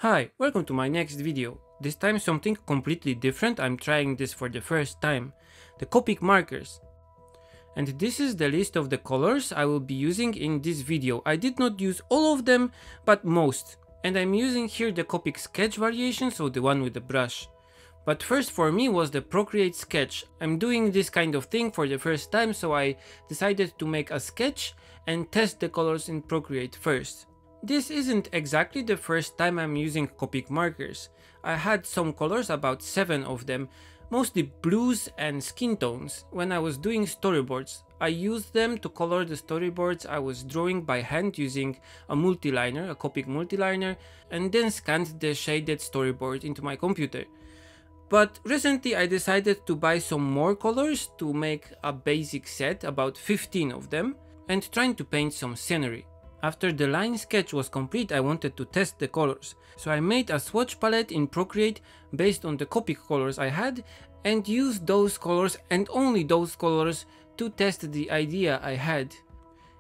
Hi, welcome to my next video. This time something completely different. I'm trying this for the first time. The COPIC markers. And this is the list of the colors I will be using in this video. I did not use all of them, but most. And I'm using here the COPIC Sketch variation, so the one with the brush. But first for me was the Procreate sketch. I'm doing this kind of thing for the first time, so I decided to make a sketch and test the colors in Procreate first. This isn't exactly the first time I'm using COPIC markers. I had some colors, about 7 of them, mostly blues and skin tones. When I was doing storyboards, I used them to color the storyboards I was drawing by hand using a multiliner, a COPIC multiliner, and then scanned the shaded storyboard into my computer. But recently I decided to buy some more colors to make a basic set, about 15 of them, and trying to paint some scenery. After the line sketch was complete, I wanted to test the colors, so I made a swatch palette in Procreate based on the COPIC colors I had and used those colors and only those colors to test the idea I had.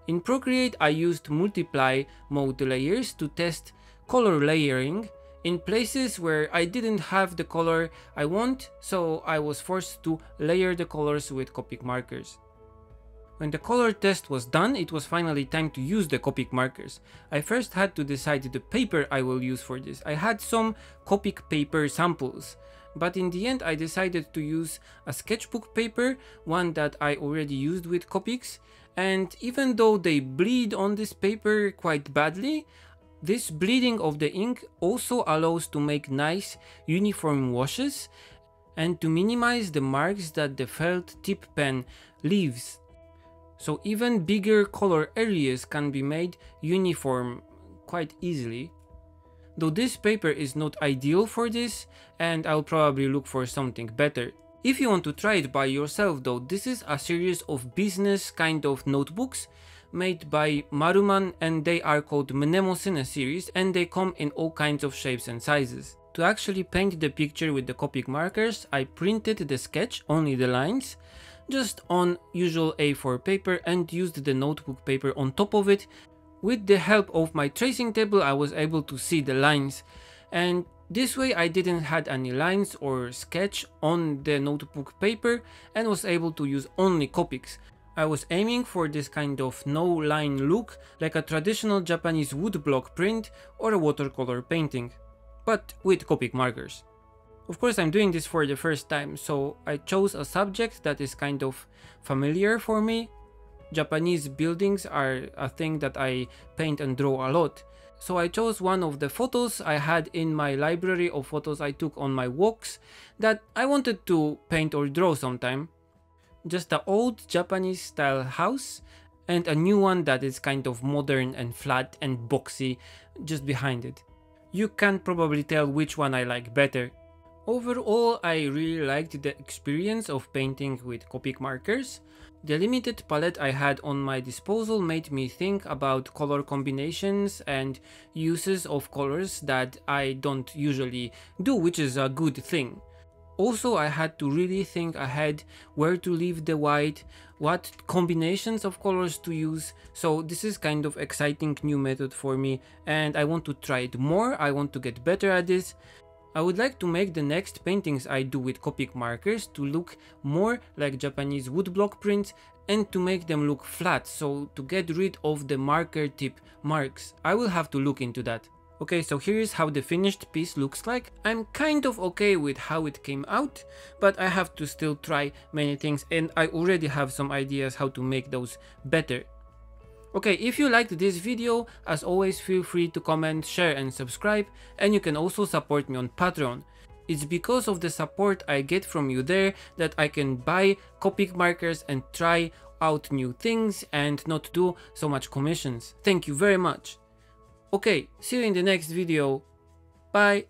In Procreate I used multiply mode layers to test color layering in places where I didn't have the color I want, so I was forced to layer the colors with COPIC markers. When the color test was done, it was finally time to use the COPIC markers. I first had to decide the paper I will use for this. I had some COPIC paper samples, but in the end I decided to use a sketchbook paper, one that I already used with Copics, and even though they bleed on this paper quite badly, this bleeding of the ink also allows to make nice uniform washes and to minimize the marks that the felt tip pen leaves. So even bigger color areas can be made uniform quite easily. Though this paper is not ideal for this, and I'll probably look for something better. If you want to try it by yourself though, this is a series of business kind of notebooks made by Maruman, and they are called Mnemosyne series, and they come in all kinds of shapes and sizes. To actually paint the picture with the COPIC markers, I printed the sketch, only the lines, just on usual A4 paper and used the notebook paper on top of it. With the help of my tracing table I was able to see the lines, and this way I didn't had any lines or sketch on the notebook paper and was able to use only Copics. I was aiming for this kind of no line look, like a traditional Japanese woodblock print or a watercolor painting, but with COPIC markers. Of course I'm doing this for the first time, so I chose a subject that is kind of familiar for me. Japanese buildings are a thing that I paint and draw a lot. So I chose one of the photos I had in my library of photos I took on my walks that I wanted to paint or draw sometime. Just an old Japanese style house and a new one that is kind of modern and flat and boxy just behind it. You can probably tell which one I like better. Overall, I really liked the experience of painting with COPIC markers. The limited palette I had on my disposal made me think about color combinations and uses of colors that I don't usually do, which is a good thing. Also, I had to really think ahead where to leave the white, what combinations of colors to use, so this is kind of exciting new method for me and I want to try it more. I want to get better at this. I would like to make the next paintings I do with COPIC markers to look more like Japanese woodblock prints and to make them look flat, so to get rid of the marker tip marks. I will have to look into that. Okay, so here is how the finished piece looks like. I'm kind of okay with how it came out, but I have to still try many things and I already have some ideas how to make those better. Okay, if you liked this video, as always feel free to comment, share and subscribe, and you can also support me on Patreon. It's because of the support I get from you there that I can buy COPIC markers and try out new things and not do so much commissions. Thank you very much. Okay, see you in the next video. Bye.